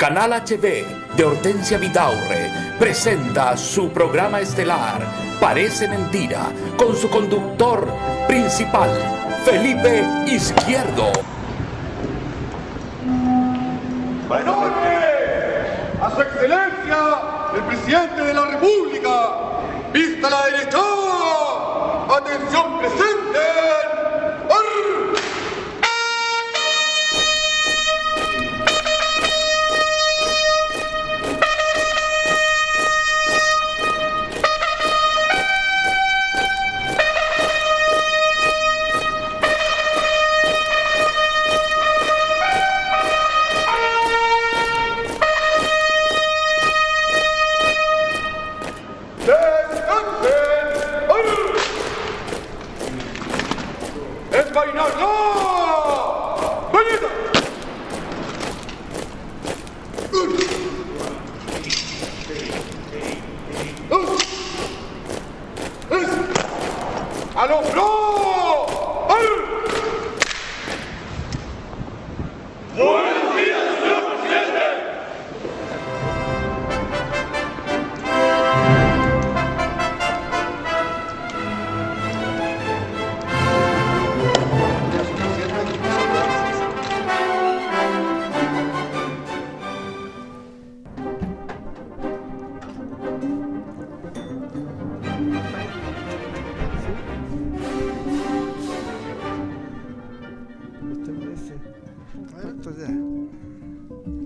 Canal HB de Hortensia Vidaurre presenta su programa estelar Parece Mentira, con su conductor principal, Felipe Izquierdo. Buenas noches a su excelencia, el presidente de la República. Vista la derecha. Atención presente. ¡Arr!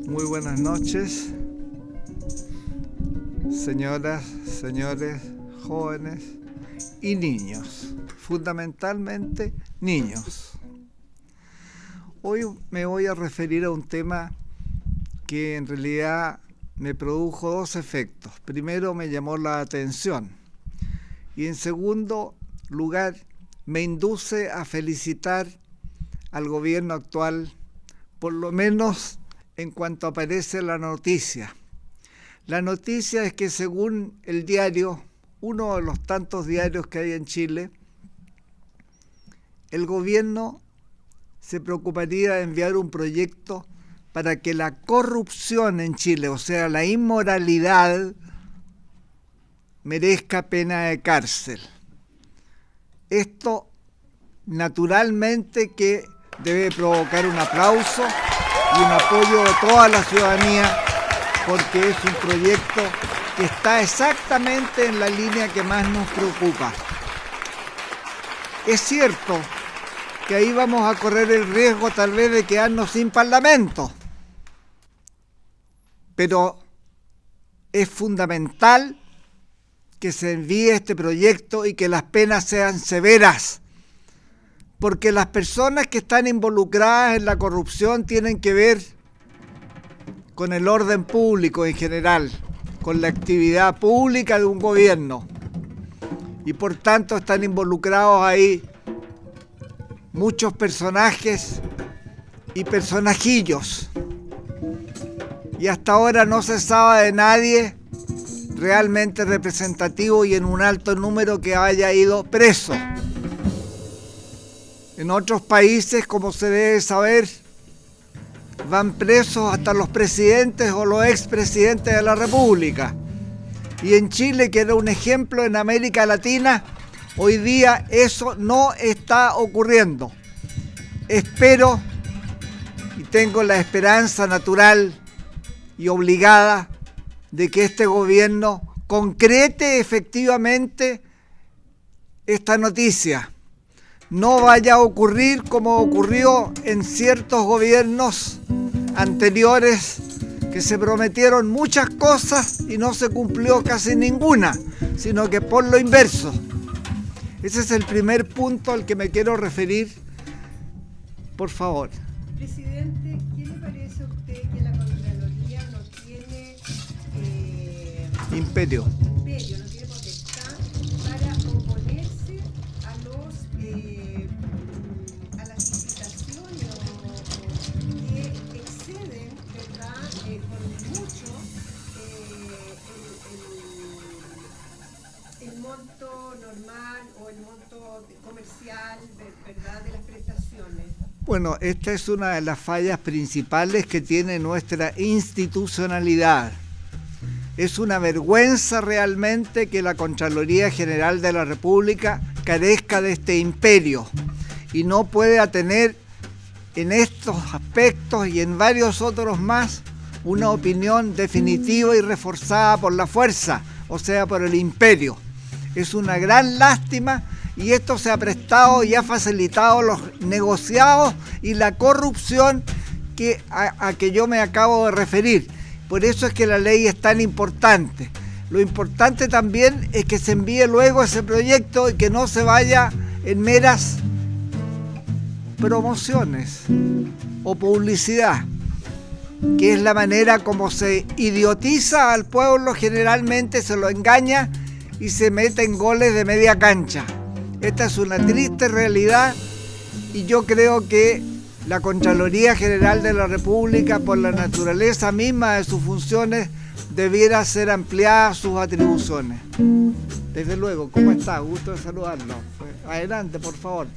Muy buenas noches, señoras, señores, jóvenes y niños, fundamentalmente niños. Hoy me voy a referir a un tema que en realidad me produjo dos efectos. Primero, me llamó la atención y en segundo lugar me induce a felicitar al gobierno actual, por lo menos en cuanto aparece la noticia. La noticia es que, según el diario, uno de los tantos diarios que hay en Chile, el gobierno se preocuparía de enviar un proyecto para que la corrupción en Chile, o sea, la inmoralidad, merezca pena de cárcel. Esto, naturalmente, que debe provocar un aplauso y un apoyo de toda la ciudadanía, porque es un proyecto que está exactamente en la línea que más nos preocupa. Es cierto que ahí vamos a correr el riesgo tal vez de quedarnos sin parlamento, pero es fundamental que se envíe este proyecto y que las penas sean severas, porque las personas que están involucradas en la corrupción tienen que ver con el orden público en general, con la actividad pública de un gobierno, y por tanto están involucrados ahí muchos personajes y personajillos, y hasta ahora no se sabe de nadie realmente representativo y en un alto número que haya ido preso. En otros países, como se debe saber, van presos hasta los presidentes o los expresidentes de la República. Y en Chile, que era un ejemplo en América Latina, hoy día eso no está ocurriendo. Espero y tengo la esperanza natural y obligada de que este gobierno concrete efectivamente esta noticia. No vaya a ocurrir como ocurrió en ciertos gobiernos anteriores, que se prometieron muchas cosas y no se cumplió casi ninguna, sino que por lo inverso. Ese es el primer punto al que me quiero referir. Por favor. Presidente, ¿qué le parece a usted que la Contraloría no tiene Imperio, no tiene potestad para oponerse a las licitaciones que exceden, ¿verdad?, con mucho el monto normal o el monto comercial, ¿verdad?, de las prestaciones? Bueno, esta es una de las fallas principales que tiene nuestra institucionalidad. Es una vergüenza realmente que la Contraloría General de la República carezca de este imperio y no pueda tener en estos aspectos y en varios otros más una opinión definitiva y reforzada por la fuerza, o sea, por el imperio. Es una gran lástima y esto se ha prestado y ha facilitado los negociados y la corrupción a que yo me acabo de referir. Por eso es que la ley es tan importante. Lo importante también es que se envíe luego ese proyecto y que no se vaya en meras promociones o publicidad, que es la manera como se idiotiza al pueblo, generalmente se lo engaña y se mete en goles de media cancha. Esta es una triste realidad y yo creo que la Contraloría General de la República, por la naturaleza misma de sus funciones, debiera ser ampliadas sus atribuciones. Desde luego, ¿cómo está? Gusto de saludarlo. Adelante, por favor.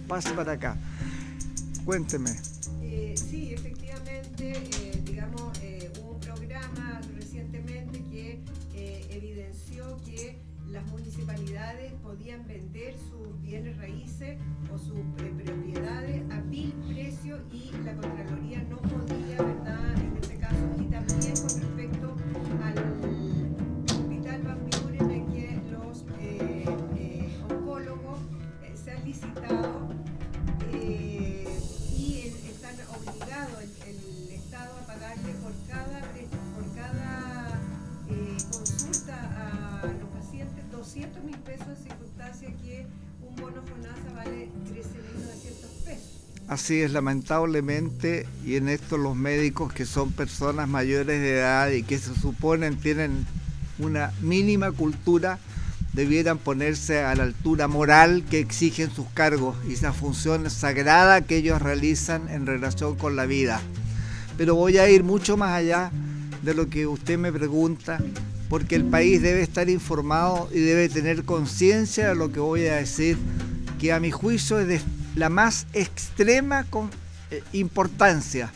Pase para acá. Cuénteme. Sí, efectivamente, hubo un programa recientemente que evidenció que las municipalidades podían vender sus bienes raíces o sus propiedades a vil precio y la Contraloría no podía, ¿verdad?, en este caso, y también con respecto al Hospital Van Buren, en que los oncólogos se han licitado y están obligados el Estado a pagarle por cada consulta a los pacientes 200.000 pesos, en circunstancia que un bono FONASA vale 13.900 pesos. Así es, lamentablemente, y en esto los médicos, que son personas mayores de edad y que se suponen tienen una mínima cultura, debieran ponerse a la altura moral que exigen sus cargos y esa función sagrada que ellos realizan en relación con la vida. Pero voy a ir mucho más allá de lo que usted me pregunta, porque el país debe estar informado y debe tener conciencia de lo que voy a decir, que a mi juicio es de la más extrema importancia.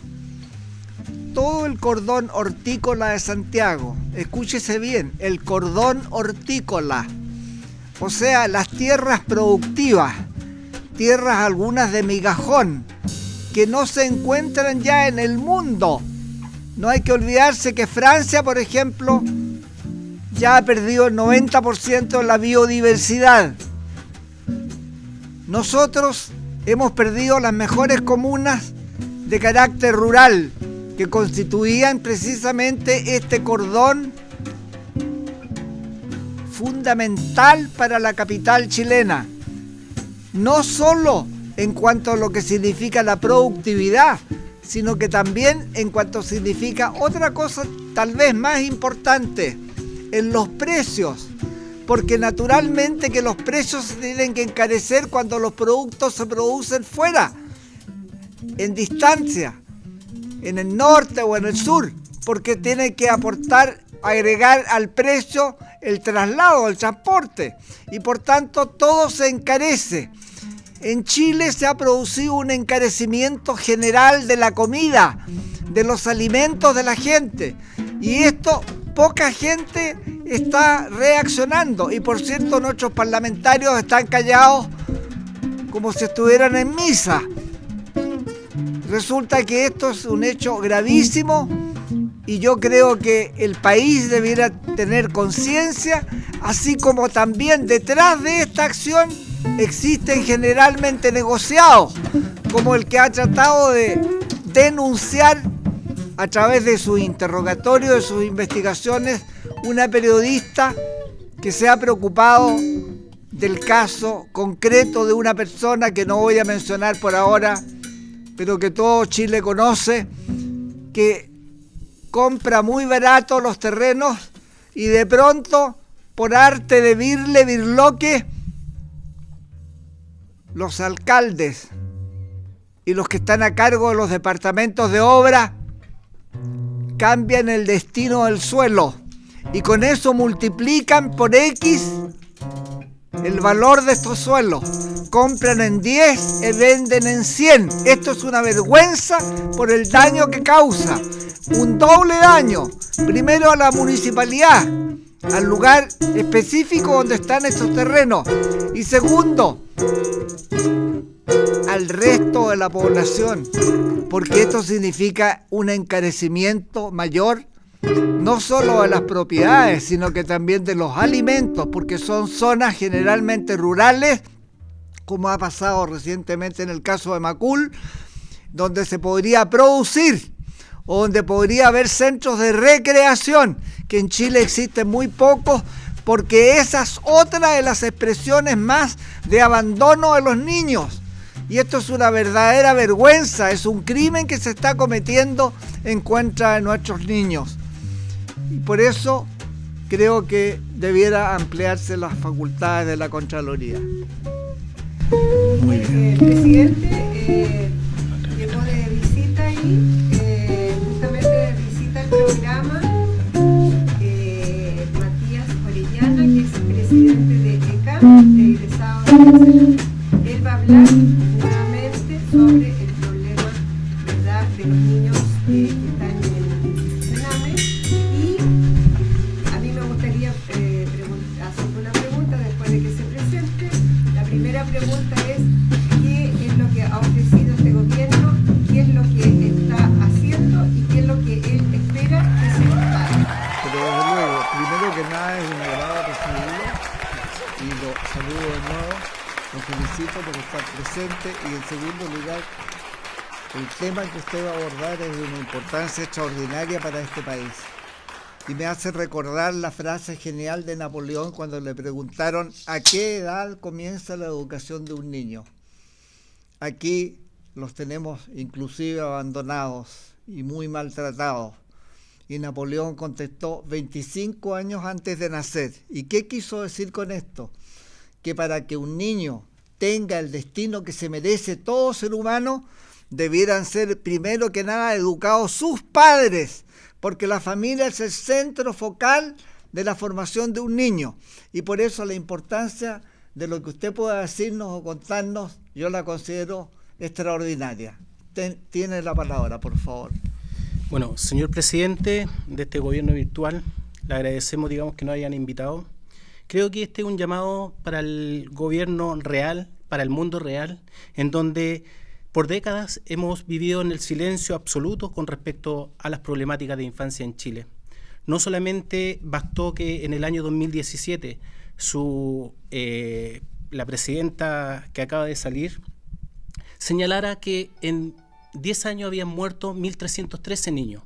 Todo el cordón hortícola de Santiago, escúchese bien, el cordón hortícola, o sea, las tierras productivas, tierras algunas de migajón, que no se encuentran ya en el mundo. No hay que olvidarse que Francia, por ejemplo, ya ha perdido el 90% de la biodiversidad. Nosotros hemos perdido las mejores comunas de carácter rural, que constituían precisamente este cordón fundamental para la capital chilena, no solo en cuanto a lo que significa la productividad, sino que también en cuanto significa otra cosa tal vez más importante, en los precios, porque naturalmente que los precios se tienen que encarecer cuando los productos se producen fuera, en distancia, en el norte o en el sur, porque tiene que agregar al precio el traslado, el transporte, y por tanto todo se encarece. En Chile se ha producido un encarecimiento general de la comida, de los alimentos de la gente, y esto poca gente está reaccionando, y por cierto nuestros parlamentarios están callados como si estuvieran en misa. Resulta que esto es un hecho gravísimo y yo creo que el país debiera tener conciencia, así como también detrás de esta acción existen generalmente negociados, como el que ha tratado de denunciar a través de sus interrogatorios, de sus investigaciones, una periodista que se ha preocupado del caso concreto de una persona que no voy a mencionar por ahora, pero que todo Chile conoce, que compra muy barato los terrenos y de pronto, por arte de birloque, los alcaldes y los que están a cargo de los departamentos de obra cambian el destino del suelo y con eso multiplican por X el valor de estos suelos. compran en 10 y venden en 100. Esto es una vergüenza por el daño que causa. Un doble daño. Primero a la municipalidad, al lugar específico donde están estos terrenos. Y segundo, al resto de la población, porque esto significa un encarecimiento mayor, no solo de las propiedades, sino que también de los alimentos, porque son zonas generalmente rurales, como ha pasado recientemente en el caso de Macul, donde se podría producir, o donde podría haber centros de recreación, que en Chile existen muy pocos, porque esa es otra de las expresiones más de abandono de los niños. Y esto es una verdadera vergüenza, es un crimen que se está cometiendo en contra de nuestros niños. Y por eso creo que debiera ampliarse las facultades de la Contraloría. Muy bien. Presidente, llegó de visita ahí, justamente visita el programa Matías Orellana, que es presidente de ECAM, de egresados del CENAME. Él va a hablar nuevamente sobre el problema, ¿verdad?, de los niños que están en el CENAME. Y a mí me gustaría hacer una pregunta después de que se presente. La primera pregunta es: ¿qué es lo que ha ofrecido este gobierno? ¿Qué es lo que está haciendo? ¿Y qué es lo que él espera que se haga? Pero desde luego, primero que nada es un agrado recibirlo y lo saludo de nuevo, lo felicito por estar presente, y en segundo lugar, el tema que usted va a abordar es de una importancia extraordinaria para este país. Y me hace recordar la frase genial de Napoleón cuando le preguntaron ¿a qué edad comienza la educación de un niño? Aquí los tenemos inclusive abandonados y muy maltratados. Y Napoleón contestó 25 años antes de nacer. ¿Y qué quiso decir con esto? Que para que un niño tenga el destino que se merece todo ser humano, debieran ser primero que nada educados sus padres, porque la familia es el centro focal de la formación de un niño. Y por eso la importancia de lo que usted pueda decirnos o contarnos, yo la considero extraordinaria. Tiene la palabra, por favor. Bueno, señor presidente de este gobierno virtual, le agradecemos, que nos hayan invitado. Creo que este es un llamado para el gobierno real, para el mundo real, en donde por décadas hemos vivido en el silencio absoluto con respecto a las problemáticas de infancia en Chile. No solamente bastó que en el año 2017 la presidenta que acaba de salir señalara que en 10 años habían muerto 1.313 niños.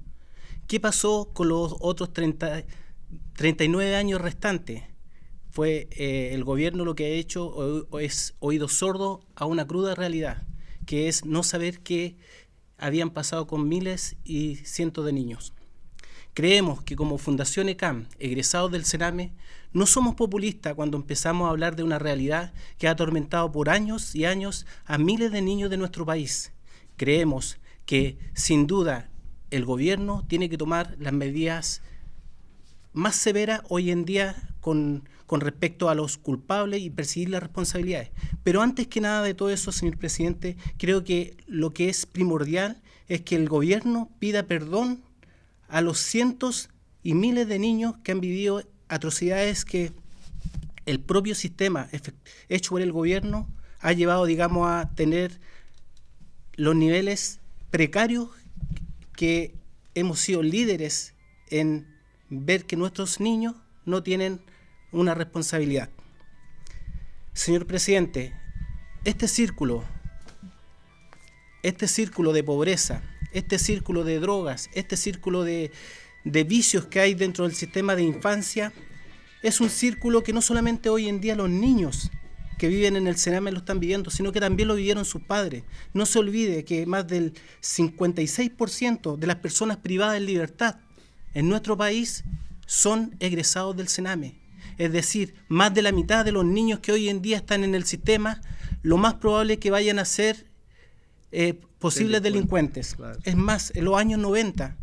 ¿Qué pasó con los otros 39 años restantes? Fue el gobierno lo que ha hecho es oído sordo a una cruda realidad, que es no saber qué habían pasado con miles y cientos de niños. Creemos que como Fundación ECAM, egresados del CENAME, no somos populistas cuando empezamos a hablar de una realidad que ha atormentado por años y años a miles de niños de nuestro país. Creemos que, sin duda, el gobierno tiene que tomar las medidas más severas hoy en día con respecto a los culpables y perseguir las responsabilidades. Pero antes que nada de todo eso, señor presidente, creo que lo que es primordial es que el gobierno pida perdón a los cientos y miles de niños que han vivido atrocidades que el propio sistema hecho por el gobierno ha llevado, a tener los niveles precarios que hemos sido líderes en ver que nuestros niños no tienen una responsabilidad. Señor presidente, este círculo de pobreza, este círculo de drogas, este círculo de vicios que hay dentro del sistema de infancia, es un círculo que no solamente hoy en día los niños que viven en el CENAME lo están viviendo, sino que también lo vivieron sus padres. No se olvide que más del 56% de las personas privadas de libertad en nuestro país son egresados del CENAME. Es decir, más de la mitad de los niños que hoy en día están en el sistema, lo más probable es que vayan a ser posibles delincuentes. Claro. Es más, en los años 90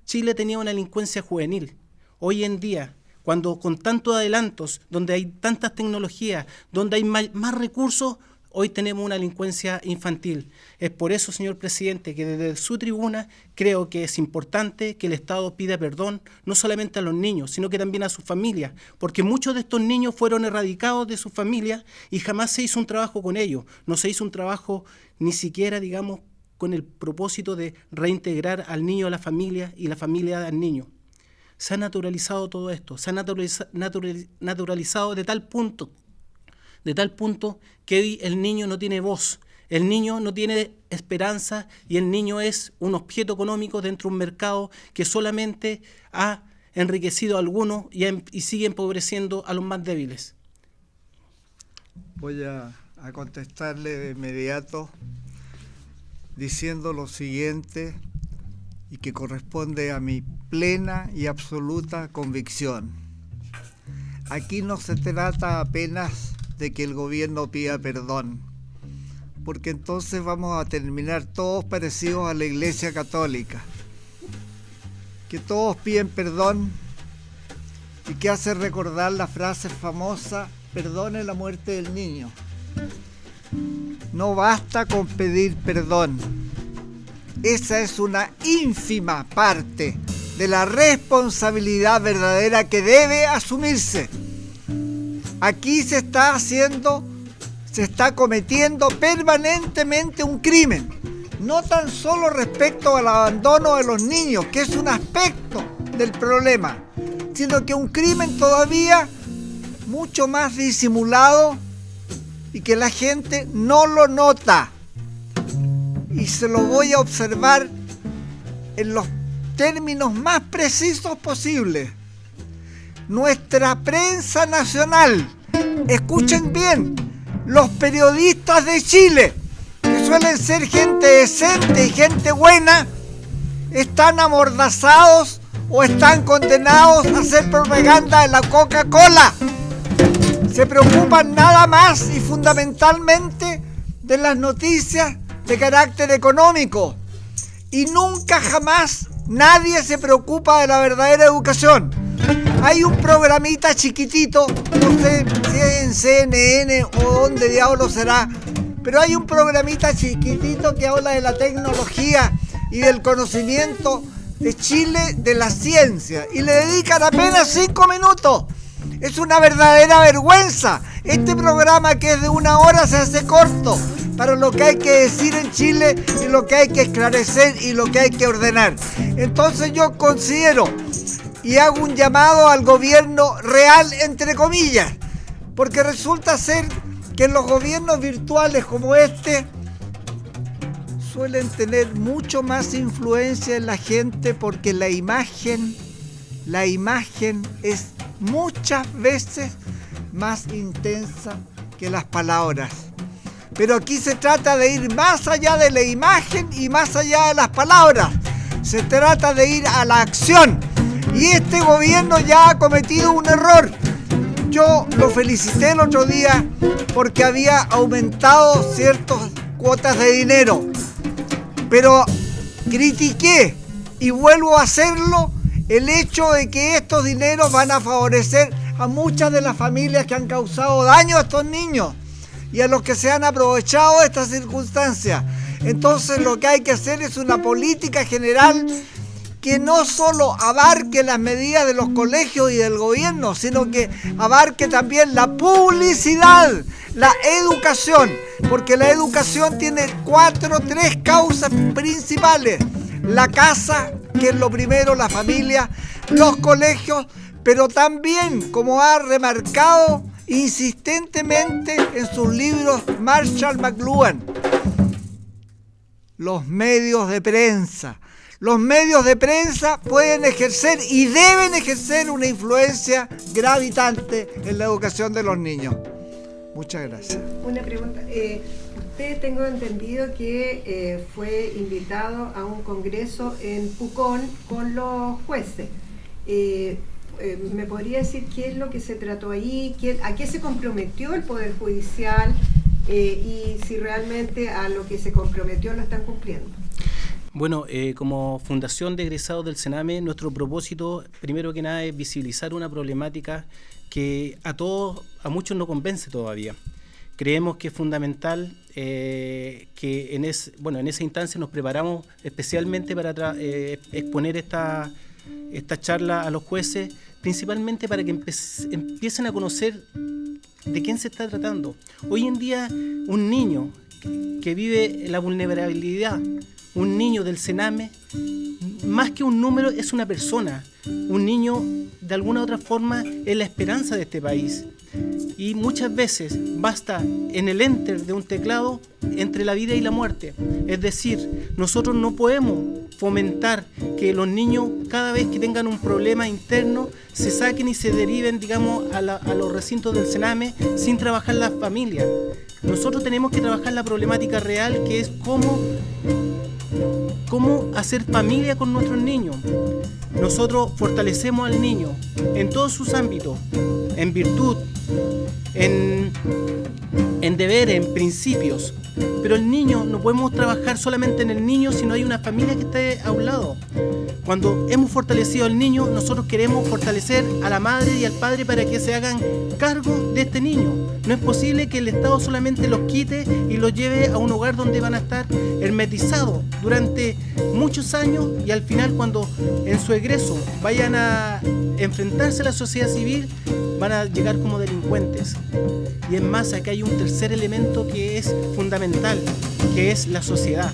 Chile tenía una delincuencia juvenil. Hoy en día, cuando con tantos adelantos, donde hay tantas tecnologías, donde hay más recursos, hoy tenemos una delincuencia infantil. Es por eso, señor presidente, que desde su tribuna creo que es importante que el Estado pida perdón, no solamente a los niños, sino que también a sus familias, porque muchos de estos niños fueron erradicados de sus familias y jamás se hizo un trabajo con ellos. No se hizo un trabajo ni siquiera, digamos, con el propósito de reintegrar al niño a la familia y la familia al niño. Se ha naturalizado todo esto, se ha naturalizado de tal punto que hoy el niño no tiene voz, el niño no tiene esperanza y el niño es un objeto económico dentro de un mercado que solamente ha enriquecido a algunos y sigue empobreciendo a los más débiles. Voy a contestarle de inmediato diciendo lo siguiente y que corresponde a mi plena y absoluta convicción. Aquí no se trata apenas de que el gobierno pida perdón, porque entonces vamos a terminar todos parecidos a la Iglesia Católica, que todos piden perdón y que hace recordar la frase famosa: perdone la muerte del niño. No basta con pedir perdón. Esa es una ínfima parte de la responsabilidad verdadera que debe asumirse. Aquí se está cometiendo permanentemente un crimen, no tan solo respecto al abandono de los niños, que es un aspecto del problema, sino que un crimen todavía mucho más disimulado y que la gente no lo nota. Y se lo voy a observar en los términos más precisos posibles. Nuestra prensa nacional, escuchen bien, los periodistas de Chile, que suelen ser gente decente y gente buena, están amordazados o están condenados a hacer propaganda de la Coca-Cola. Se preocupan nada más y fundamentalmente de las noticias de carácter económico y nunca jamás nadie se preocupa de la verdadera educación. Hay un programita chiquitito, no sé si es en CNN o dónde diablo será, pero hay un programita chiquitito que habla de la tecnología y del conocimiento de Chile, de la ciencia, y le dedican apenas 5 minutos. Es una verdadera vergüenza. Este programa, que es de 1 hora, se hace corto para lo que hay que decir en Chile y lo que hay que esclarecer y lo que hay que ordenar. Entonces yo considero y hago un llamado al gobierno real, entre comillas, porque resulta ser que los gobiernos virtuales como este suelen tener mucho más influencia en la gente, porque la imagen es muchas veces más intensa que las palabras. Pero aquí se trata de ir más allá de la imagen y más allá de las palabras. Se trata de ir a la acción. Y este gobierno ya ha cometido un error. Yo lo felicité el otro día porque había aumentado ciertas cuotas de dinero. Pero critiqué, y vuelvo a hacerlo, el hecho de que estos dineros van a favorecer a muchas de las familias que han causado daño a estos niños y a los que se han aprovechado de estas circunstancias. Entonces lo que hay que hacer es una política general que no solo abarque las medidas de los colegios y del gobierno, sino que abarque también la publicidad, la educación, porque la educación tiene 3 causas principales: la casa, que es lo primero, la familia, los colegios, pero también, como ha remarcado insistentemente en sus libros Marshall McLuhan, los medios de prensa. Los medios de prensa pueden ejercer y deben ejercer una influencia gravitante en la educación de los niños. Muchas gracias. Una pregunta. Usted, tengo entendido que fue invitado a un congreso en Pucón con los jueces. ¿Me podría decir qué es lo que se trató ahí? ¿A qué se comprometió el Poder Judicial? Y si realmente a lo que se comprometió lo están cumpliendo. Bueno, como Fundación de Egresados del Sename, nuestro propósito, primero que nada, es visibilizar una problemática que a muchos no convence todavía. Creemos que es fundamental que en esa instancia nos preparamos especialmente para exponer esta charla a los jueces, principalmente para que empiecen a conocer de quién se está tratando. Hoy en día, un niño que vive la vulnerabilidad, un niño del Sename, más que un número, es una persona. Un niño, de alguna u otra forma, es la esperanza de este país. Y muchas veces basta en el enter de un teclado entre la vida y la muerte. Es decir, nosotros no podemos fomentar que los niños, cada vez que tengan un problema interno, se saquen y se deriven, digamos, a los recintos del Sename sin trabajar la familia. Nosotros tenemos que trabajar la problemática real, que es cómo hacer familia con nuestros niños. Nosotros fortalecemos al niño en todos sus ámbitos, en virtud, en deberes, en principios. Pero el niño, no podemos trabajar solamente en el niño si no hay una familia que esté a un lado. Cuando hemos fortalecido al niño, nosotros queremos fortalecer a la madre y al padre para que se hagan cargo de este niño. No es posible que el Estado solamente los quite y los lleve a un hogar donde van a estar hermetizados durante muchos años, y al final, cuando en su egreso vayan a enfrentarse a la sociedad civil, van a llegar como delincuentes. Y es más, acá hay un tercer elemento que es fundamental, que es la sociedad.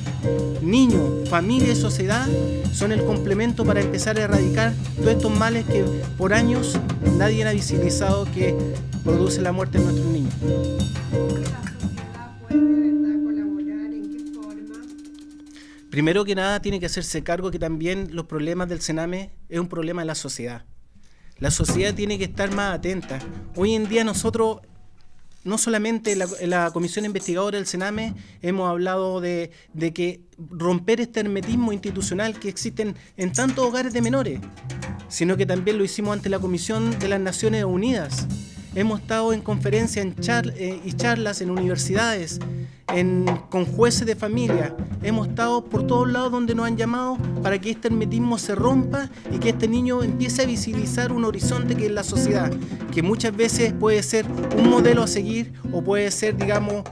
Niño, familia y sociedad son el complemento para empezar a erradicar todos estos males que por años nadie ha visibilizado, que produce la muerte de nuestros niños. ¿La sociedad puede de verdad colaborar? ¿En qué forma? Primero que nada, tiene que hacerse cargo que también los problemas del Sename es un problema de la sociedad. La sociedad tiene que estar más atenta. Hoy en día nosotros, no solamente la Comisión Investigadora del Sename, hemos hablado de que romper este hermetismo institucional que existen en tantos hogares de menores, sino que también lo hicimos ante la Comisión de las Naciones Unidas. Hemos estado en conferencias y charlas en universidades, con jueces de familia. Hemos estado por todos lados donde nos han llamado para que este hermetismo se rompa y que este niño empiece a visibilizar un horizonte que es la sociedad, que muchas veces puede ser un modelo a seguir o puede ser, digamos,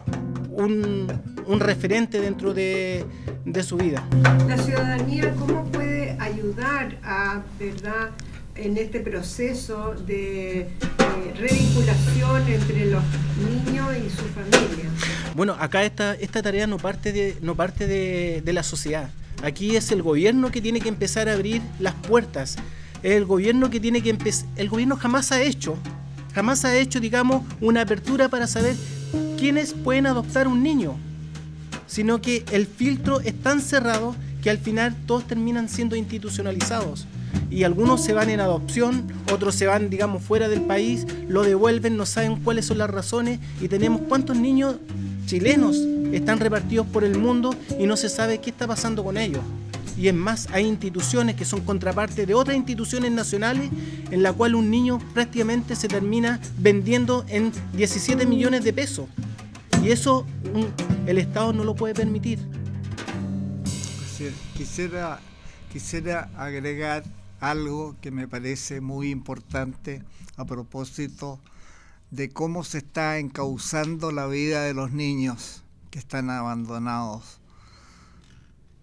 un referente dentro de su vida. La ciudadanía, ¿cómo puede ayudar a, verdad, en este proceso de revinculación entre los niños y su familia? Bueno, acá esta tarea no parte de la sociedad. Aquí es el gobierno que tiene que empezar a abrir las puertas. El gobierno que tiene que empezar. El gobierno jamás ha hecho, digamos, una apertura para saber quiénes pueden adoptar un niño, sino que el filtro es tan cerrado que al final todos terminan siendo institucionalizados. Y algunos se van en adopción, otros se van, digamos, fuera del país, lo devuelven, no saben cuáles son las razones, y tenemos cuántos niños chilenos están repartidos por el mundo y no se sabe qué está pasando con ellos. Y es más, hay instituciones que son contraparte de otras instituciones nacionales, en la cual un niño prácticamente se termina vendiendo en 17 millones de pesos. Y eso el Estado no lo puede permitir. Quisiera agregar algo que me parece muy importante a propósito de cómo se está encauzando la vida de los niños que están abandonados.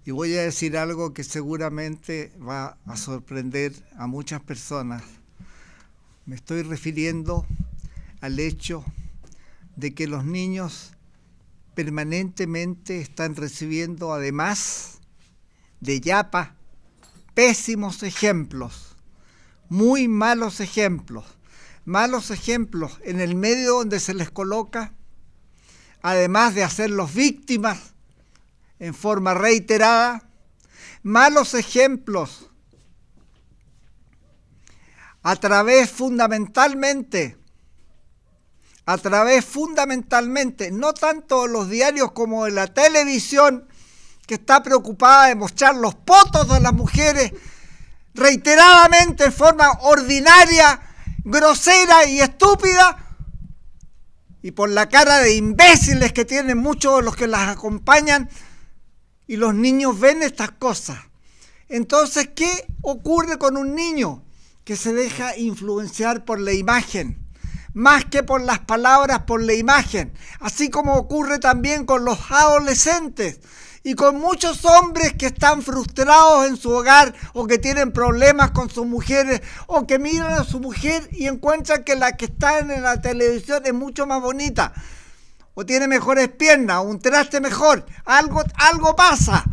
Y voy a decir algo que seguramente va a sorprender a muchas personas. Me estoy refiriendo al hecho de que los niños permanentemente están recibiendo, además de Yapa, pésimos ejemplos, muy malos ejemplos en el medio donde se les coloca, además de hacerlos víctimas en forma reiterada, malos ejemplos a través fundamentalmente, no tanto de los diarios como de la televisión, que está preocupada de mostrar los potos de las mujeres reiteradamente en forma ordinaria, grosera y estúpida, y por la cara de imbéciles que tienen muchos de los que las acompañan, y los niños ven estas cosas. Entonces, ¿qué ocurre con un niño que se deja influenciar por la imagen? Más que por las palabras, por la imagen. Así como ocurre también con los adolescentes y con muchos hombres que están frustrados en su hogar o que tienen problemas con sus mujeres o que miran a su mujer y encuentran que la que está en la televisión es mucho más bonita o tiene mejores piernas o un traste mejor. Algo pasa.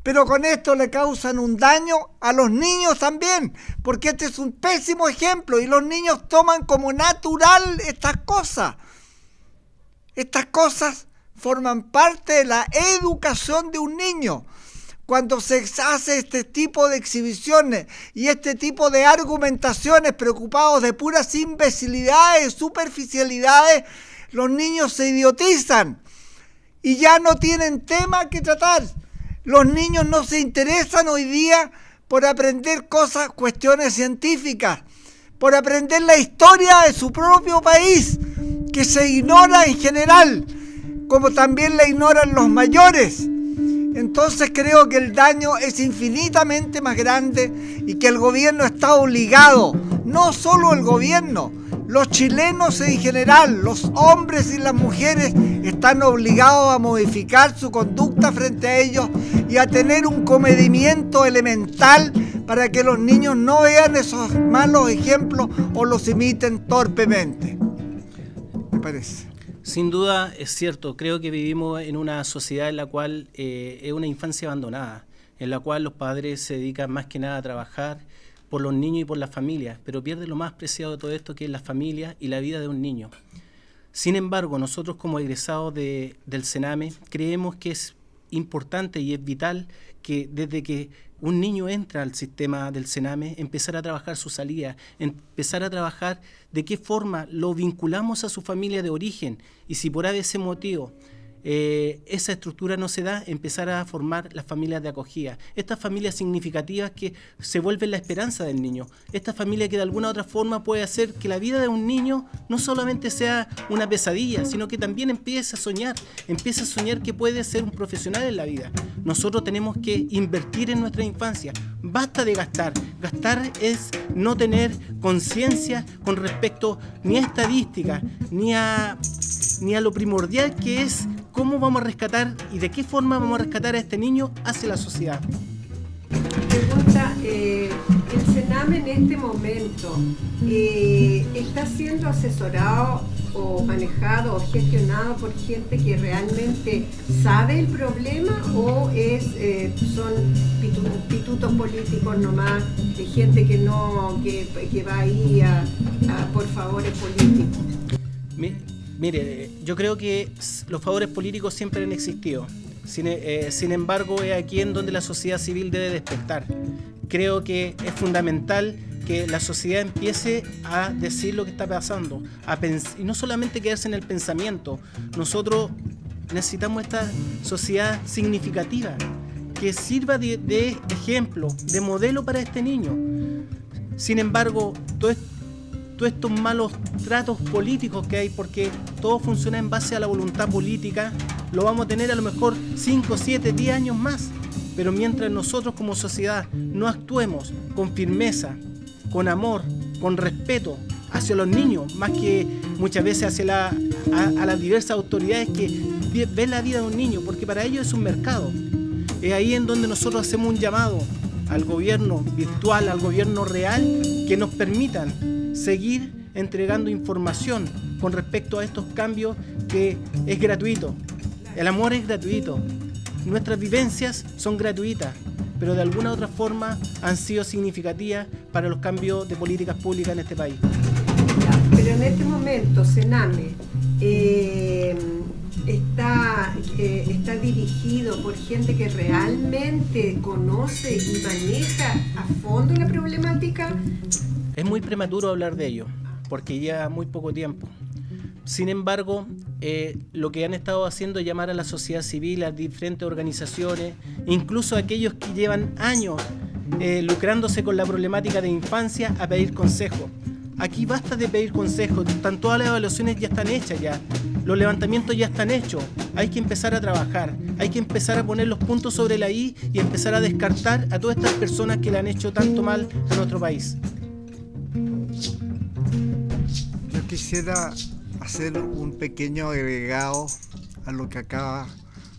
Pero con esto le causan un daño a los niños también, porque este es un pésimo ejemplo y los niños toman como natural estas cosas. Estas cosas forman parte de la educación de un niño. Cuando se hace este tipo de exhibiciones y este tipo de argumentaciones preocupados de puras imbecilidades, superficialidades, los niños se idiotizan y ya no tienen tema que tratar. Los niños no se interesan hoy día por aprender cuestiones científicas, por aprender la historia de su propio país, que se ignora en general, como también la ignoran los mayores. Entonces creo que el daño es infinitamente más grande y que el gobierno está obligado, no solo el gobierno, los chilenos en general, los hombres y las mujeres están obligados a modificar su conducta frente a ellos y a tener un comedimiento elemental para que los niños no vean esos malos ejemplos o los imiten torpemente. Me parece. Sin duda es cierto, creo que vivimos en una sociedad en la cual es una infancia abandonada, en la cual los padres se dedican más que nada a trabajar por los niños y por las familias, pero pierden lo más preciado de todo esto, que es la familia y la vida de un niño. Sin embargo, nosotros como egresados del Sename creemos que es importante y es vital que desde que un niño entra al sistema del Sename, empezar a trabajar su salida, empezar a trabajar de qué forma lo vinculamos a su familia de origen y si por ese motivo esa estructura no se da, empezar a formar las familias de acogida. Estas familias significativas que se vuelven la esperanza del niño. Esta familia que de alguna u otra forma puede hacer que la vida de un niño no solamente sea una pesadilla, sino que también empiece a soñar que puede ser un profesional en la vida. Nosotros tenemos que invertir en nuestra infancia. Basta de gastar. Gastar es no tener conciencia con respecto ni a estadísticas, ni a lo primordial que es cómo vamos a rescatar y de qué forma vamos a rescatar a este niño hacia la sociedad. Pregunta, el Sename en este momento ¿está siendo asesorado o manejado o gestionado por gente que realmente sabe el problema o son pitutos políticos nomás, de gente que va ahí por favores políticos? Mire, yo creo que los favores políticos siempre han existido. Sin embargo, es aquí en donde la sociedad civil debe despertar. Creo que es fundamental que la sociedad empiece a decir lo que está pasando, y no solamente quedarse en el pensamiento. Nosotros necesitamos esta sociedad significativa que sirva de ejemplo, de modelo para este niño. Sin embargo, todos estos malos tratos políticos que hay, porque todo funciona en base a la voluntad política, lo vamos a tener a lo mejor 5, 7, 10 años más. Pero mientras nosotros como sociedad no actuemos con firmeza, con amor, con respeto hacia los niños, más que muchas veces hacia a las diversas autoridades que ven la vida de un niño, porque para ellos es un mercado. Es ahí en donde nosotros hacemos un llamado al gobierno virtual, al gobierno real, que nos permitan seguir entregando información con respecto a estos cambios, que es gratuito. El amor es gratuito. Nuestras vivencias son gratuitas, pero de alguna u otra forma han sido significativas para los cambios de políticas públicas en este país. Pero en este momento, Sename está dirigido por gente que realmente conoce y maneja a fondo la problemática. Es muy prematuro hablar de ello, porque lleva muy poco tiempo. Sin embargo, lo que han estado haciendo es llamar a la sociedad civil, a diferentes organizaciones, incluso a aquellos que llevan años lucrándose con la problemática de infancia, a pedir consejo. Aquí basta de pedir consejos, todas las evaluaciones ya están hechas ya. Los levantamientos ya están hechos. Hay que empezar a trabajar. Hay que empezar a poner los puntos sobre la I y empezar a descartar a todas estas personas que le han hecho tanto mal a nuestro país. Yo quisiera hacer un pequeño agregado a lo que acaba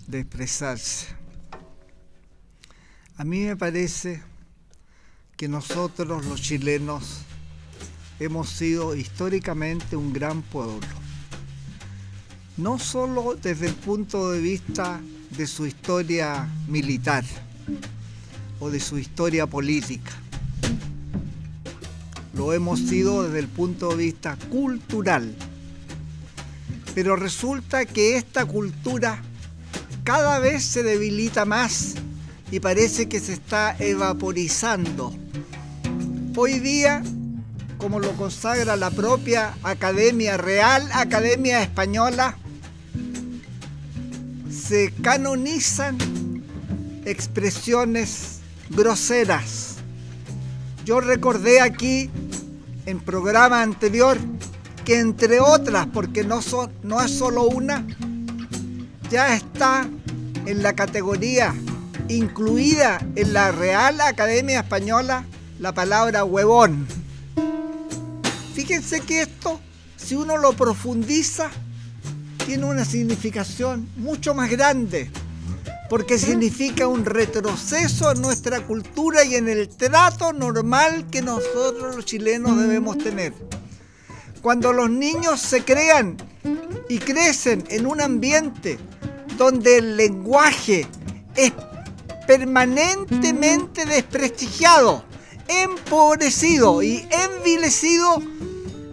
de expresarse. A mí me parece que nosotros los chilenos hemos sido históricamente un gran pueblo. No solo desde el punto de vista de su historia militar o de su historia política. Lo hemos sido desde el punto de vista cultural. Pero resulta que esta cultura cada vez se debilita más y parece que se está evaporizando. Hoy día, como lo consagra la propia Real Academia Española, se canonizan expresiones groseras. Yo recordé aquí, en programa anterior, que entre otras, porque no es solo una, ya está en la categoría incluida en la Real Academia Española la palabra huevón. Fíjense que esto, si uno lo profundiza, tiene una significación mucho más grande, porque significa un retroceso en nuestra cultura y en el trato normal que nosotros los chilenos debemos tener. Cuando los niños se crean y crecen en un ambiente donde el lenguaje es permanentemente desprestigiado, empobrecido y envilecido,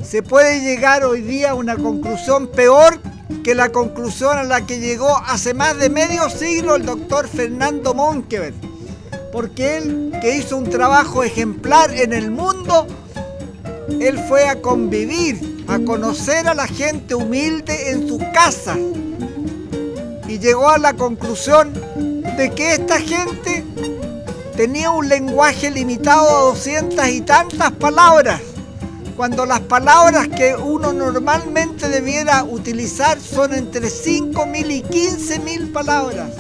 se puede llegar hoy día a una conclusión peor que la conclusión a la que llegó hace más de medio siglo el doctor Fernando Monkeberg, porque él, que hizo un trabajo ejemplar en el mundo, él fue a convivir, a conocer a la gente humilde en sus casas y llegó a la conclusión de que esta gente tenía un lenguaje limitado a 200 y tantas palabras, cuando las palabras que uno normalmente debiera utilizar son entre 5.000 y 15.000 palabras.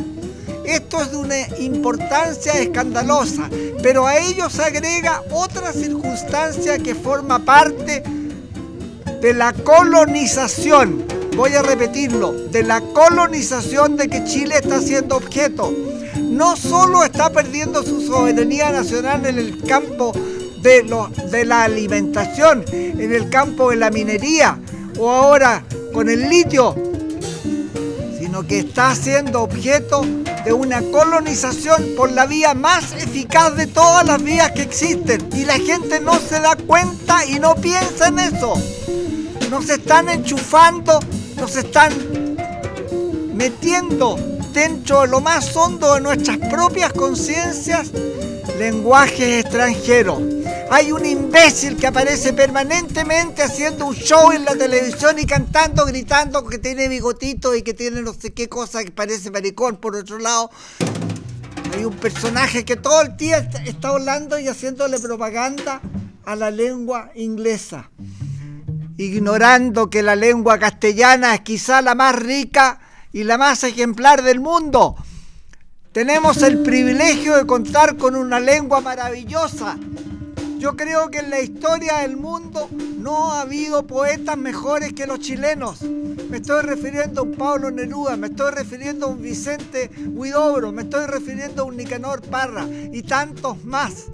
Esto es de una importancia escandalosa, pero a ello se agrega otra circunstancia que forma parte de la colonización. Voy a repetirlo, de la colonización de que Chile está siendo objeto. No solo está perdiendo su soberanía nacional en el campo de la alimentación, en el campo de la minería o ahora con el litio, sino que está siendo objeto de una colonización por la vía más eficaz de todas las vías que existen, y la gente no se da cuenta y no piensa en eso. Nos están enchufando, nos están metiendo dentro de lo más hondo de nuestras propias conciencias lenguajes extranjeros. Hay un imbécil que aparece permanentemente haciendo un show en la televisión y cantando, gritando que tiene bigotito y que tiene no sé qué cosa que parece maricón. Por otro lado, hay un personaje que todo el día está hablando y haciéndole propaganda a la lengua inglesa, ignorando que la lengua castellana es quizá la más rica y la más ejemplar del mundo. Tenemos el privilegio de contar con una lengua maravillosa. Yo creo que en la historia del mundo no ha habido poetas mejores que los chilenos. Me estoy refiriendo a un Pablo Neruda, me estoy refiriendo a un Vicente Huidobro, me estoy refiriendo a un Nicanor Parra y tantos más.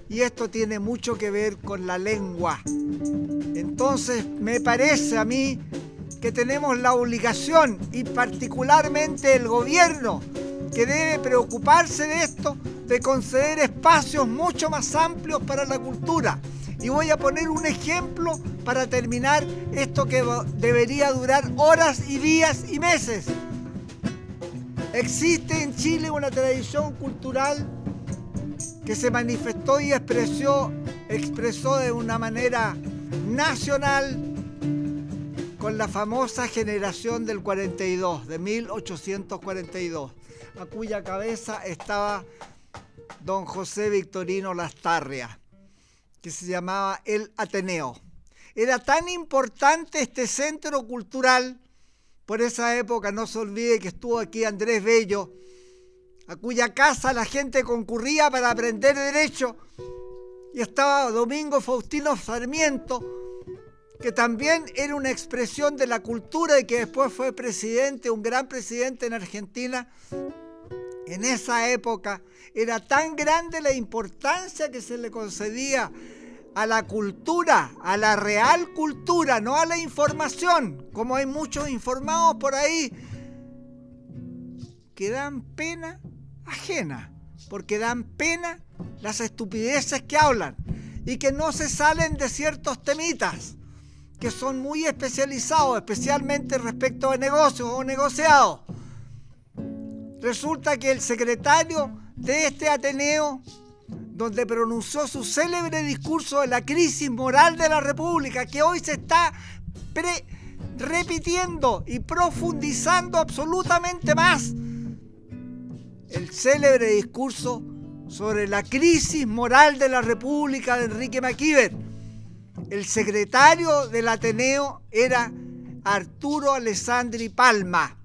Y esto tiene mucho que ver con la lengua. Entonces me parece a mí que tenemos la obligación, y particularmente el gobierno, que debe preocuparse de esto, de conceder espacios mucho más amplios para la cultura. Y voy a poner un ejemplo para terminar esto que debería durar horas y días y meses. Existe en Chile una tradición cultural que se manifestó y expresó de una manera nacional con la famosa generación del 42, de 1842, a cuya cabeza estaba don José Victorino Lastarria, que se llamaba el Ateneo. Era tan importante este centro cultural. Por esa época no se olvide que estuvo aquí Andrés Bello, a cuya casa la gente concurría para aprender derecho, y estaba Domingo Faustino Sarmiento, que también era una expresión de la cultura y que después fue presidente, un gran presidente en Argentina. En esa época era tan grande la importancia que se le concedía a la cultura, a la real cultura, no a la información, como hay muchos informados por ahí que dan pena ajena, porque dan pena las estupideces que hablan y que no se salen de ciertos temitas que son muy especializados, especialmente respecto a negocios o negociados. Resulta que el secretario de este Ateneo, donde pronunció su célebre discurso de la crisis moral de la República, que hoy se está repitiendo y profundizando absolutamente más, el célebre discurso sobre la crisis moral de la República de Enrique Maquiver. El secretario del Ateneo era Arturo Alessandri Palma,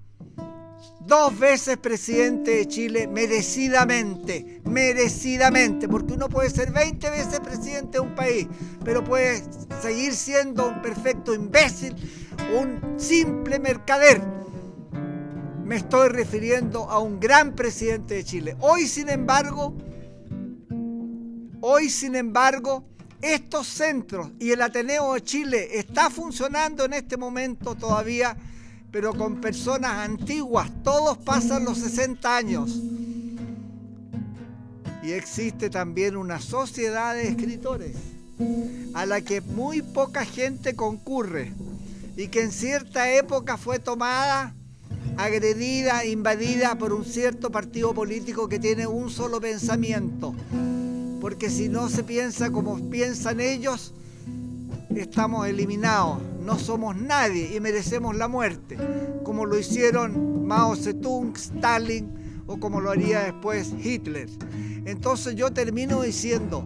2 veces presidente de Chile, merecidamente, porque uno puede ser 20 veces presidente de un país, pero puede seguir siendo un perfecto imbécil, un simple mercader. Me estoy refiriendo a un gran presidente de Chile. Hoy, sin embargo, estos centros y el Ateneo de Chile está funcionando en este momento todavía, pero con personas antiguas, todos pasan los 60 años. Y existe también una sociedad de escritores a la que muy poca gente concurre y que en cierta época fue tomada, agredida, invadida por un cierto partido político que tiene un solo pensamiento. Porque si no se piensa como piensan ellos, estamos eliminados, no somos nadie y merecemos la muerte, como lo hicieron Mao Zedong, Stalin o como lo haría después Hitler. Entonces yo termino diciendo,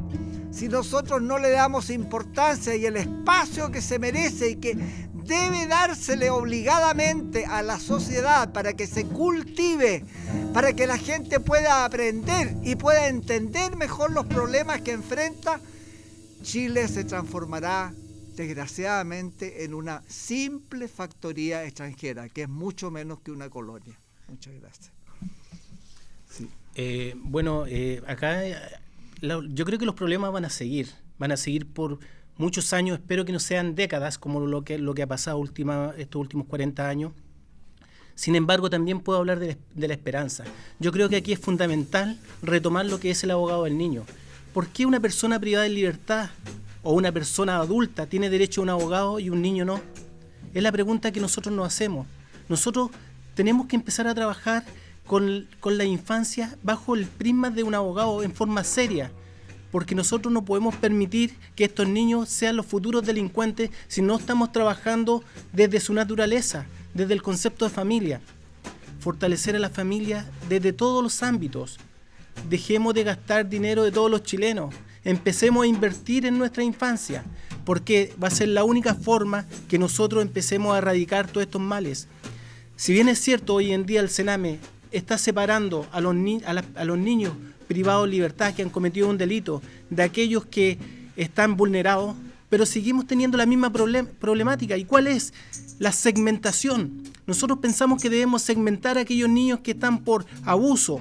si nosotros no le damos importancia y el espacio que se merece y que debe dársele obligadamente a la sociedad para que se cultive, para que la gente pueda aprender y pueda entender mejor los problemas que enfrenta, Chile se transformará desgraciadamente en una simple factoría extranjera, que es mucho menos que una colonia. Muchas gracias. Sí. Acá yo creo que los problemas van a seguir por muchos años, espero que no sean décadas como lo que ha pasado estos últimos 40 años. Sin embargo, también puedo hablar de la esperanza. Yo creo que aquí es fundamental retomar lo que es el abogado del niño. ¿Por qué una persona privada de libertad o una persona adulta tiene derecho a un abogado y un niño no? Es la pregunta que nosotros nos hacemos. Nosotros tenemos que empezar a trabajar con la infancia bajo el prisma de un abogado en forma seria, porque nosotros no podemos permitir que estos niños sean los futuros delincuentes si no estamos trabajando desde su naturaleza, desde el concepto de familia. Fortalecer a la familia desde todos los ámbitos. Dejemos de gastar dinero de todos los chilenos. Empecemos a invertir en nuestra infancia, porque va a ser la única forma que nosotros empecemos a erradicar todos estos males. Si bien es cierto, hoy en día el Sename está separando a los niños privados de libertad que han cometido un delito de aquellos que están vulnerados, pero seguimos teniendo la misma problemática. ¿Y cuál es? La segmentación. Nosotros pensamos que debemos segmentar a aquellos niños que están por abuso,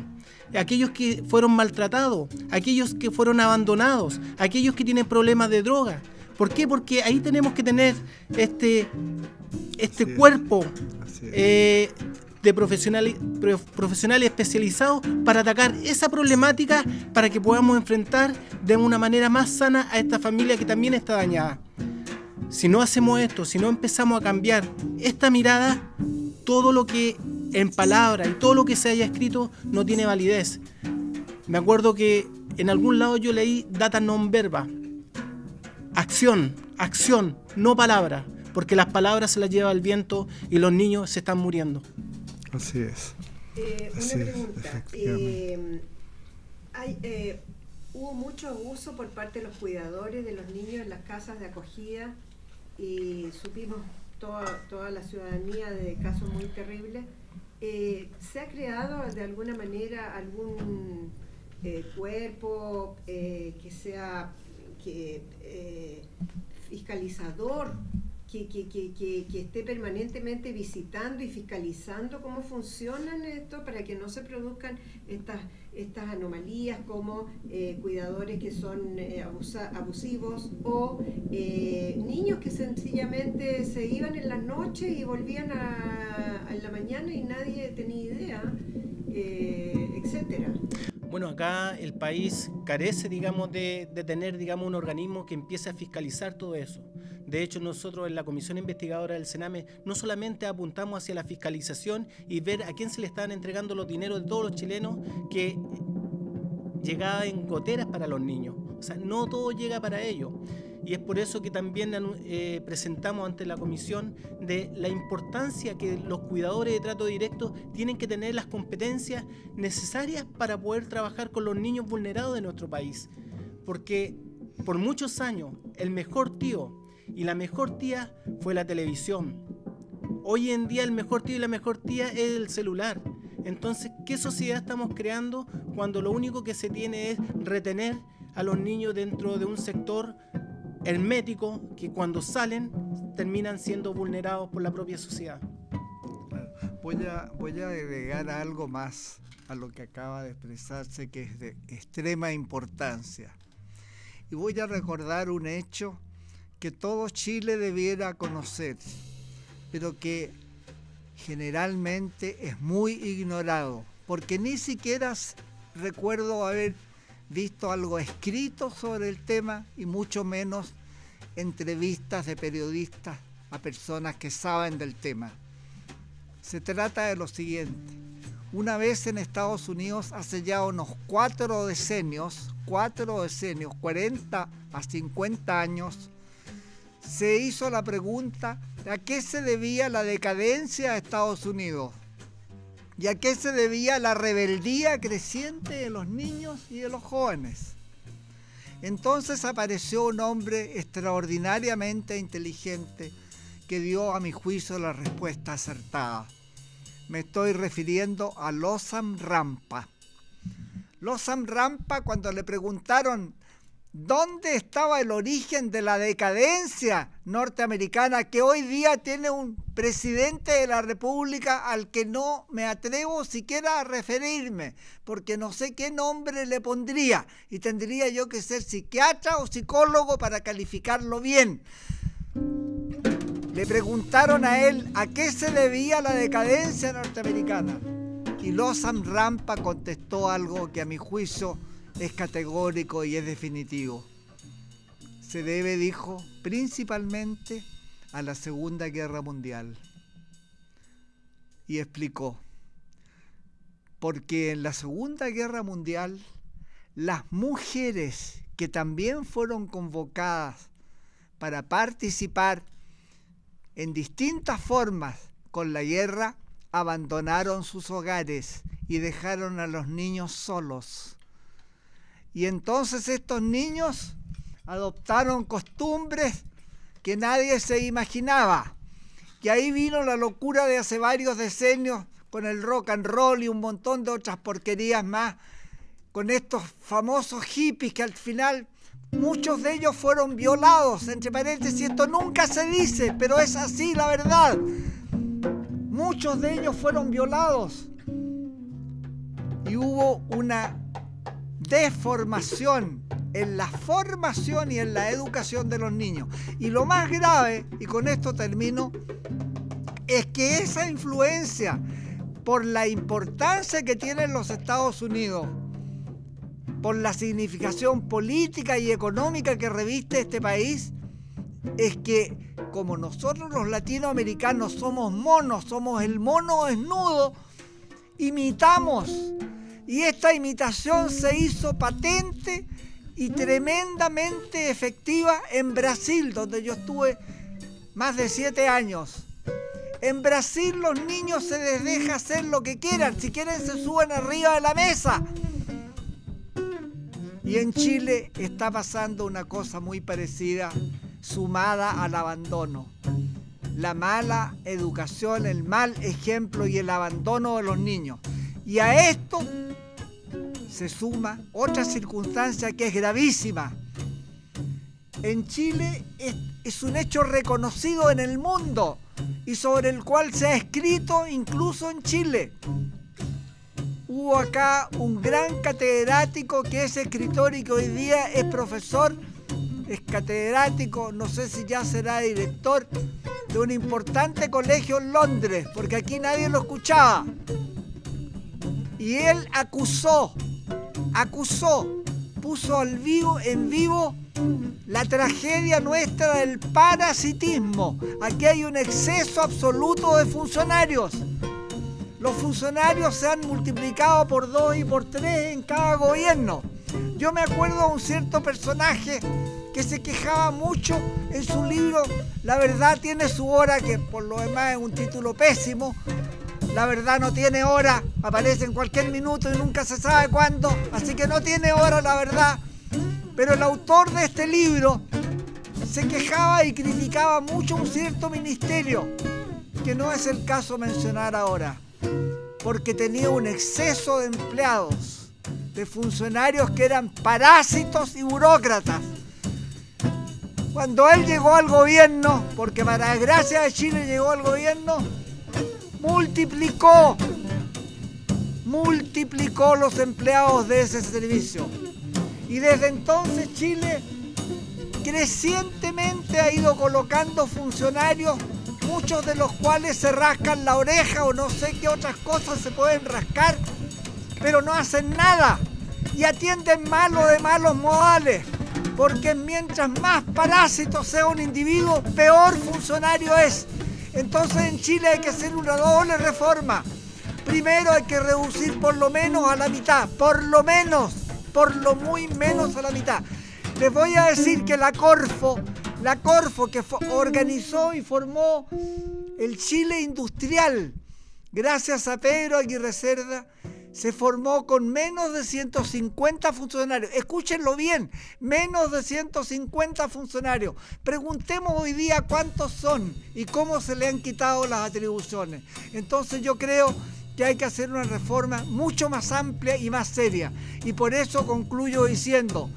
aquellos que fueron maltratados, aquellos que fueron abandonados, aquellos que tienen problemas de droga. ¿Por qué? Porque ahí tenemos que tener este cuerpo de profesionales especializados para atacar esa problemática, para que podamos enfrentar de una manera más sana a esta familia que también está dañada. Si no hacemos esto, si no empezamos a cambiar esta mirada, todo lo que en palabras y todo lo que se haya escrito no tiene validez. Me acuerdo que en algún lado yo leí data non verba. Acción, no palabra, porque las palabras se las lleva el viento y los niños se están muriendo. Así es. Una pregunta. Hubo mucho abuso por parte de los cuidadores de los niños en las casas de acogida y supimos toda la ciudadanía de casos muy terribles. ¿Se ha creado de alguna manera algún cuerpo que sea fiscalizador, que esté permanentemente visitando y fiscalizando cómo funcionan esto para que no se produzcan estas anomalías como cuidadores que son abusivos o niños que sencillamente se iban en las noches y volvían en la mañana y nadie tenía idea, etcétera? Bueno, acá el país carece, digamos, de tener, digamos, un organismo que empiece a fiscalizar todo eso. De hecho, nosotros en la Comisión Investigadora del Sename no solamente apuntamos hacia la fiscalización y ver a quién se le estaban entregando los dineros de todos los chilenos que llegaba en goteras para los niños. O sea, no todo llega para ellos. Y es por eso que también presentamos ante la comisión de la importancia que los cuidadores de trato directo tienen que tener las competencias necesarias para poder trabajar con los niños vulnerados de nuestro país. Porque por muchos años el mejor tío y la mejor tía fue la televisión. Hoy en día el mejor tío y la mejor tía es el celular. Entonces, ¿qué sociedad estamos creando cuando lo único que se tiene es retener a los niños dentro de un sector hermético que cuando salen terminan siendo vulnerados por la propia sociedad? Voy a agregar algo más a lo que acaba de expresarse, que es de extrema importancia. Y voy a recordar un hecho que todo Chile debiera conocer, pero que generalmente es muy ignorado, porque ni siquiera recuerdo haber visto algo escrito sobre el tema y mucho menos entrevistas de periodistas a personas que saben del tema. Se trata de lo siguiente. Una vez en Estados Unidos, hace ya unos 4 decenios, 40 a 50 años, se hizo la pregunta ¿a qué se debía la decadencia de Estados Unidos? ¿Y a qué se debía la rebeldía creciente de los niños y de los jóvenes? Entonces apareció un hombre extraordinariamente inteligente que dio, a mi juicio, la respuesta acertada. Me estoy refiriendo a Losam Rampa. Losam Rampa, cuando le preguntaron ¿dónde estaba el origen de la decadencia norteamericana que hoy día tiene un presidente de la República al que no me atrevo siquiera a referirme, porque no sé qué nombre le pondría y tendría yo que ser psiquiatra o psicólogo para calificarlo bien? Le preguntaron a él a qué se debía la decadencia norteamericana y Losam Rampa contestó algo que a mi juicio es categórico y es definitivo. Se debe, dijo, principalmente a la Segunda Guerra Mundial. Y explicó, porque en la Segunda Guerra Mundial las mujeres que también fueron convocadas para participar en distintas formas con la guerra, abandonaron sus hogares y dejaron a los niños solos. Y entonces estos niños adoptaron costumbres que nadie se imaginaba. Y ahí vino la locura de hace varios decenios con el rock and roll y un montón de otras porquerías más, con estos famosos hippies que al final muchos de ellos fueron violados. Entre paréntesis, esto nunca se dice, pero es así la verdad. Muchos de ellos fueron violados. Y hubo una deformación en la formación y en la educación de los niños. Y lo más grave, y con esto termino, es que esa influencia, por la importancia que tienen los Estados Unidos, por la significación política y económica que reviste este país, es que como nosotros los latinoamericanos somos monos, somos el mono desnudo, imitamos. Y esta imitación se hizo patente y tremendamente efectiva en Brasil, donde yo estuve más de 7 años. En Brasil los niños se les deja hacer lo que quieran, si quieren se suben arriba de la mesa. Y en Chile está pasando una cosa muy parecida sumada al abandono. La mala educación, el mal ejemplo y el abandono de los niños. Y a esto se suma otra circunstancia que es gravísima. En Chile es un hecho reconocido en el mundo y sobre el cual se ha escrito incluso en Chile. Hubo acá un gran catedrático que es escritor y que hoy día es profesor, es catedrático, no sé si ya será director de un importante colegio en Londres, porque aquí nadie lo escuchaba. Y él puso en vivo la tragedia nuestra del parasitismo. Aquí hay un exceso absoluto de funcionarios. Los funcionarios se han multiplicado por 2 y por 3 en cada gobierno. Yo me acuerdo de un cierto personaje que se quejaba mucho en su libro La verdad tiene su hora, que por lo demás es un título pésimo. La verdad no tiene hora, aparece en cualquier minuto y nunca se sabe cuándo, así que no tiene hora la verdad. Pero el autor de este libro se quejaba y criticaba mucho un cierto ministerio, que no es el caso mencionar ahora, porque tenía un exceso de empleados, de funcionarios que eran parásitos y burócratas. Cuando él llegó al gobierno, porque para desgracia de Chile llegó al gobierno, multiplicó los empleados de ese servicio. Y desde entonces Chile crecientemente ha ido colocando funcionarios, muchos de los cuales se rascan la oreja o no sé qué otras cosas se pueden rascar, pero no hacen nada y atienden mal o de malos modales, porque mientras más parásito sea un individuo, peor funcionario es. Entonces en Chile hay que hacer una doble reforma. Primero hay que reducir por lo menos a la mitad, por lo muy menos a la mitad. Les voy a decir que la Corfo que organizó y formó el Chile industrial, gracias a Pedro Aguirre Cerda, se formó con menos de 150 funcionarios. Escúchenlo bien, menos de 150 funcionarios. Preguntemos hoy día cuántos son y cómo se le han quitado las atribuciones. Entonces yo creo que hay que hacer una reforma mucho más amplia y más seria. Y por eso concluyo diciendo,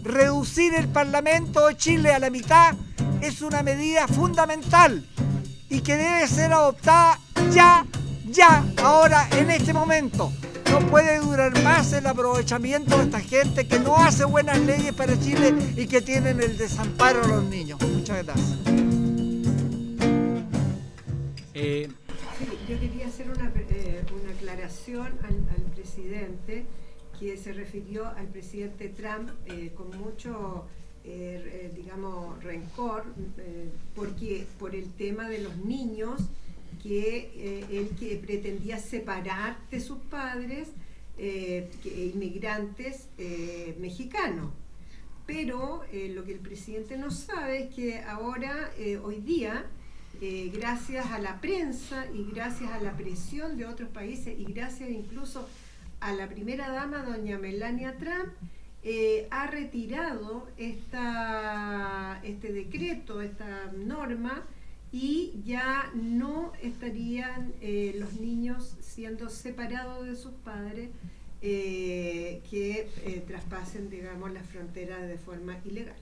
reducir el Parlamento de Chile a la mitad es una medida fundamental y que debe ser adoptada ya, ahora, en este momento. No puede durar más el aprovechamiento de esta gente que no hace buenas leyes para Chile y que tienen el desamparo a los niños. Muchas gracias. Yo quería hacer una aclaración al presidente, que se refirió al presidente Trump con mucho, rencor, porque por el tema de los niños, que él que pretendía separar de sus padres inmigrantes mexicanos. Pero lo que el presidente no sabe es que ahora, hoy día, gracias a la prensa y gracias a la presión de otros países y gracias incluso a la primera dama, doña Melania Trump, ha retirado este decreto, esta norma, y ya no estarían los niños siendo separados de sus padres que traspasen, digamos, las fronteras de forma ilegal.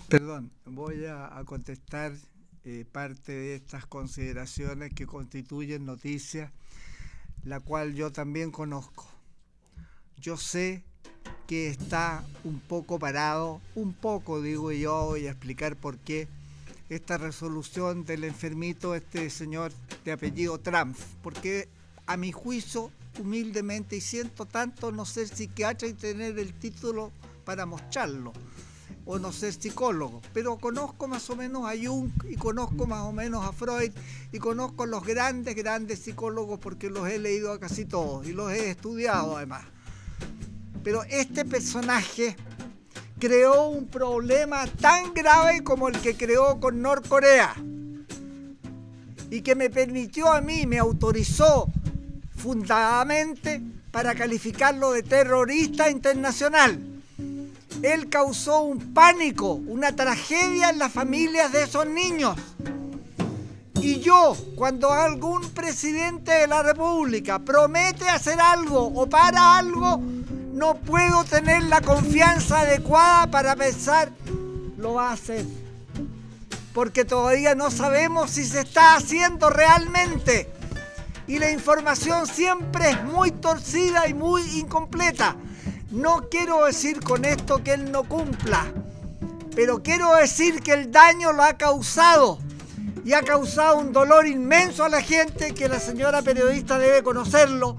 Perdón, voy a contestar parte de estas consideraciones que constituyen noticias, la cual yo también conozco. Yo sé que está un poco parado, digo yo, voy a explicar por qué, esta resolución del enfermito, este señor de apellido Trump, porque a mi juicio, humildemente, y siento tanto no ser psiquiatra y tener el título para mostrarlo, o no ser psicólogo, pero conozco más o menos a Jung y conozco más o menos a Freud y conozco a los grandes psicólogos porque los he leído a casi todos y los he estudiado además. Pero este personaje creó un problema tan grave como el que creó con Norcorea y que me permitió a mí, me autorizó fundadamente para calificarlo de terrorista internacional. Él causó un pánico, una tragedia en las familias de esos niños. Y yo, cuando algún presidente de la República promete hacer algo o para algo, no puedo tener la confianza adecuada para pensar, lo va a hacer. Porque todavía no sabemos si se está haciendo realmente. Y la información siempre es muy torcida y muy incompleta. No quiero decir con esto que él no cumpla, pero quiero decir que el daño lo ha causado. Y ha causado un dolor inmenso a la gente, que la señora periodista debe conocerlo,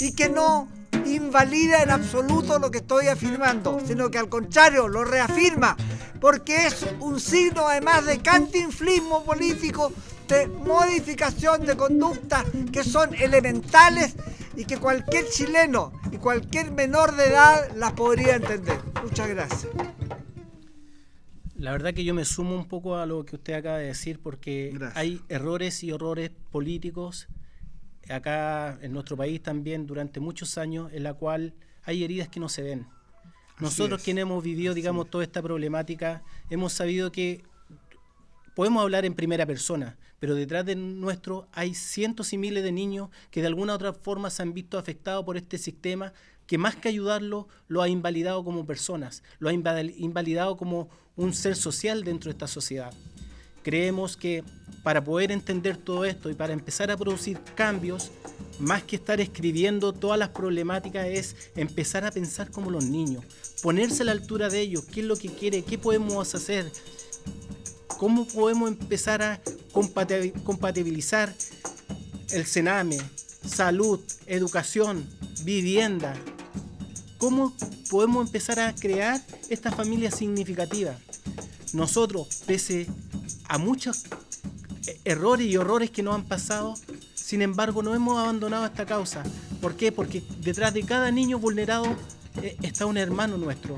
y que no invalida en absoluto lo que estoy afirmando, sino que al contrario lo reafirma, porque es un signo además de cantinflismo político, de modificación de conductas que son elementales y que cualquier chileno y cualquier menor de edad las podría entender. Muchas gracias. La verdad que yo me sumo un poco a lo que usted acaba de decir, porque Gracias. hay errores y horrores políticos acá en nuestro país también durante muchos años, en la cual hay heridas que no se ven. Nosotros quienes hemos vivido, digamos, toda esta problemática, hemos sabido que podemos hablar en primera persona, pero detrás de nuestro hay cientos y miles de niños que de alguna u otra forma se han visto afectados por este sistema, que más que ayudarlo, lo ha invalidado como personas, lo ha invalidado como un ser social dentro de esta sociedad. Creemos que para poder entender todo esto y para empezar a producir cambios, más que estar escribiendo todas las problemáticas, es empezar a pensar como los niños, ponerse a la altura de ellos, qué es lo que quiere, qué podemos hacer, cómo podemos empezar a compatibilizar el Sename, salud, educación, vivienda. ¿Cómo podemos empezar a crear esta familia significativa? Nosotros, pese a muchos errores y horrores que nos han pasado, sin embargo, no hemos abandonado esta causa. ¿Por qué? Porque detrás de cada niño vulnerado está un hermano nuestro.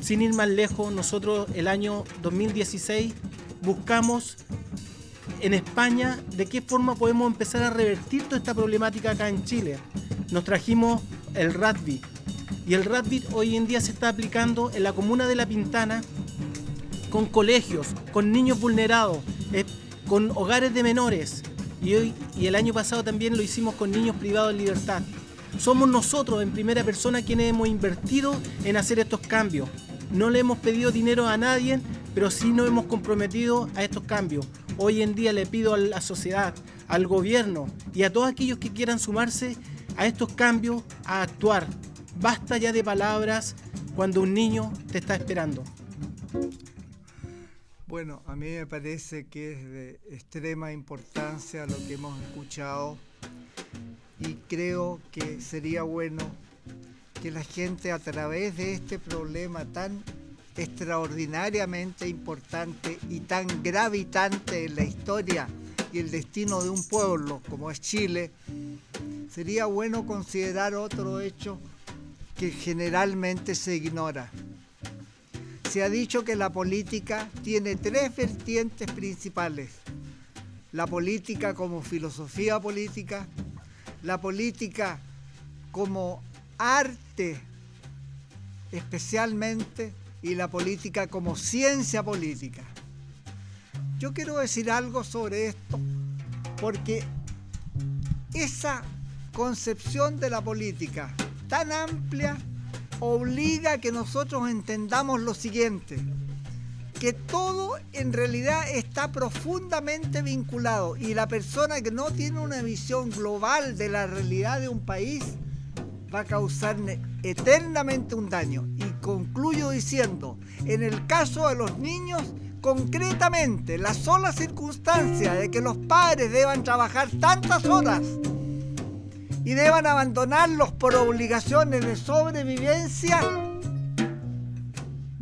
Sin ir más lejos, nosotros el año 2016 buscamos en España de qué forma podemos empezar a revertir toda esta problemática acá en Chile. Nos trajimos el RADVID, y el RADVID hoy en día se está aplicando en la comuna de La Pintana con colegios, con niños vulnerados, con hogares de menores, y el año pasado también lo hicimos con niños privados de libertad. Somos nosotros en primera persona quienes hemos invertido en hacer estos cambios. No le hemos pedido dinero a nadie, pero sí nos hemos comprometido a estos cambios. Hoy en día le pido a la sociedad, al gobierno y a todos aquellos que quieran sumarse a estos cambios, a actuar. Basta ya de palabras cuando un niño te está esperando. Bueno, a mí me parece que es de extrema importancia lo que hemos escuchado, y creo que sería bueno que la gente, a través de este problema tan extraordinariamente importante y tan gravitante en la historia y el destino de un pueblo como es Chile, sería bueno considerar otro hecho que generalmente se ignora. Se ha dicho que la política tiene tres vertientes principales: la política como filosofía política, la política como arte especialmente, y la política como ciencia política. Yo quiero decir algo sobre esto, porque esa concepción de la política tan amplia obliga a que nosotros entendamos lo siguiente: que todo en realidad está profundamente vinculado, y la persona que no tiene una visión global de la realidad de un país va a causar eternamente un daño. Y concluyo diciendo, en el caso de los niños, concretamente, la sola circunstancia de que los padres deban trabajar tantas horas y deban abandonarlos por obligaciones de sobrevivencia,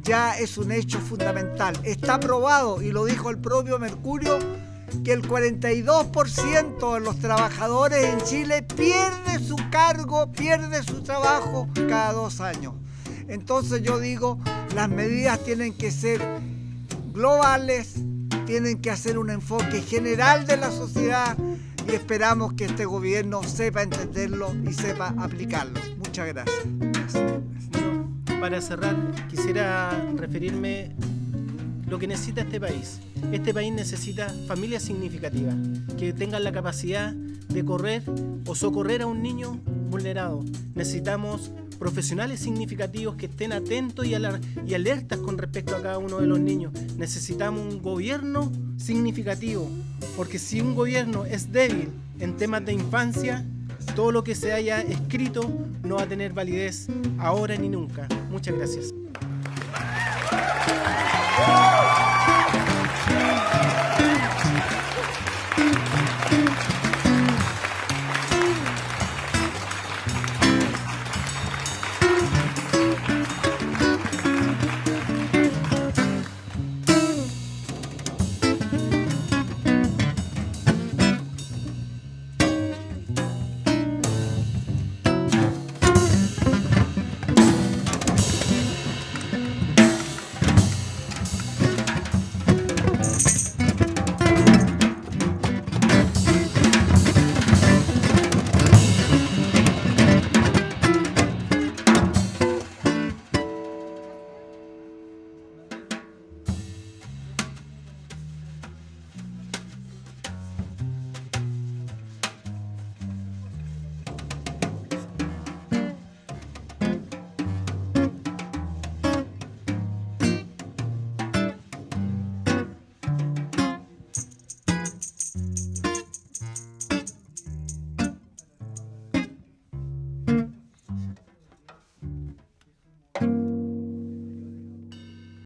ya es un hecho fundamental. Está probado, y lo dijo el propio Mercurio, que el 42% de los trabajadores en Chile pierde su cargo, pierde su trabajo cada 2 años. Entonces yo digo, las medidas tienen que ser globales, tienen que hacer un enfoque general de la sociedad, y esperamos que este gobierno sepa entenderlo y sepa aplicarlo. Muchas gracias. Para cerrar, quisiera referirme a lo que necesita este país. Este país necesita familias significativas, que tengan la capacidad de correr o socorrer a un niño vulnerado. Necesitamos profesionales significativos que estén atentos y alertas con respecto a cada uno de los niños. Necesitamos un gobierno significativo, porque si un gobierno es débil en temas de infancia, todo lo que se haya escrito no va a tener validez ahora ni nunca. Muchas gracias.